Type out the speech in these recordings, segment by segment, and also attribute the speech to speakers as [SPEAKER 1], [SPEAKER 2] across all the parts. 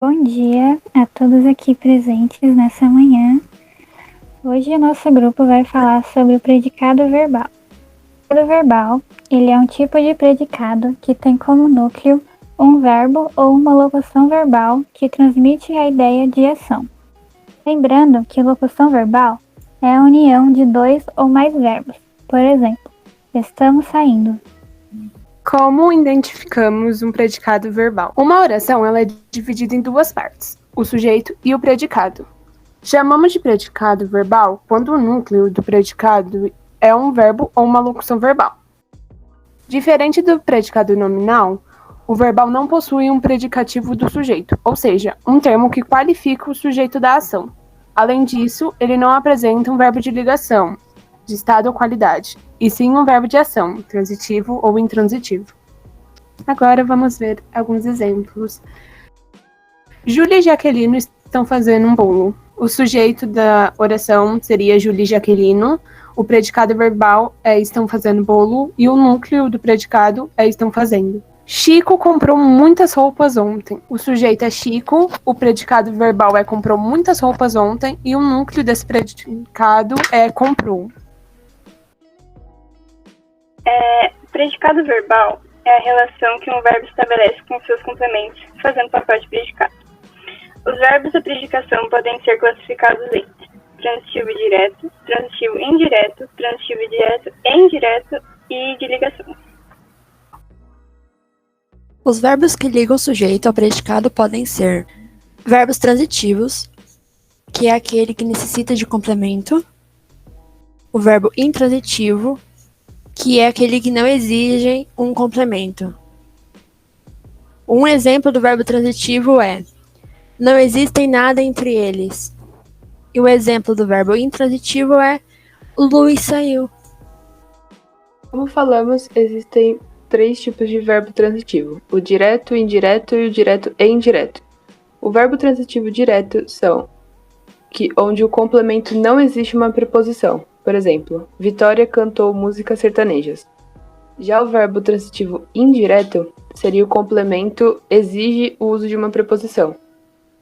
[SPEAKER 1] Bom dia a todos aqui presentes nessa manhã. Hoje o nosso grupo vai falar sobre o predicado verbal. O predicado verbal, ele é um tipo de predicado que tem como núcleo um verbo ou uma locução verbal que transmite a ideia de ação. Lembrando que locução verbal é a união de dois ou mais verbos. Por exemplo, estamos saindo.
[SPEAKER 2] Como identificamos um predicado verbal? Uma oração ela é dividida em duas partes, o sujeito e o predicado. Chamamos de predicado verbal quando o núcleo do predicado é um verbo ou uma locução verbal. Diferente do predicado nominal, o verbal não possui um predicativo do sujeito, ou seja, um termo que qualifica o sujeito da ação. Além disso, ele não apresenta um verbo de ligação, de estado ou qualidade, e sim um verbo de ação, transitivo ou intransitivo. Agora vamos ver alguns exemplos. Júlia e Jaquelino estão fazendo um bolo. O sujeito da oração seria Júlia e Jaquelino, o predicado verbal é estão fazendo bolo e o núcleo do predicado é estão fazendo. Chico comprou muitas roupas ontem. O sujeito é Chico, o predicado verbal é comprou muitas roupas ontem e o núcleo desse predicado é comprou.
[SPEAKER 3] Predicado verbal é a relação que um verbo estabelece com seus complementos, fazendo papel de predicado. Os verbos da predicação podem ser classificados em transitivo direto, transitivo indireto, transitivo direto e indireto e de ligação.
[SPEAKER 4] Os verbos que ligam o sujeito ao predicado podem ser verbos transitivos, que é aquele que necessita de complemento, o verbo intransitivo, que é aquele que não exige um complemento. Um exemplo do verbo transitivo é: não existem nada entre eles. E o exemplo do verbo intransitivo é: o Luiz saiu.
[SPEAKER 5] Como falamos, existem 3 tipos de verbo transitivo: o direto, o indireto e o direto e indireto. O verbo transitivo direto são onde o complemento não existe uma preposição. Por exemplo, Vitória cantou músicas sertanejas. Já o verbo transitivo indireto seria o complemento exige o uso de uma preposição,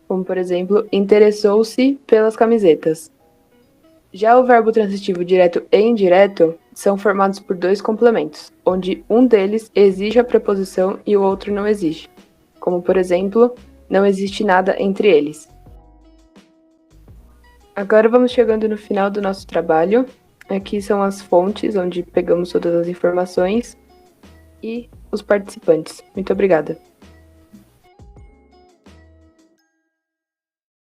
[SPEAKER 5] como por exemplo, interessou-se pelas camisetas. Já o verbo transitivo direto e indireto são formados por 2 complementos, onde um deles exige a preposição e o outro não exige, como por exemplo, não existe nada entre eles. Agora vamos chegando no final do nosso trabalho. Aqui são as fontes onde pegamos todas as informações e os participantes. Muito obrigada.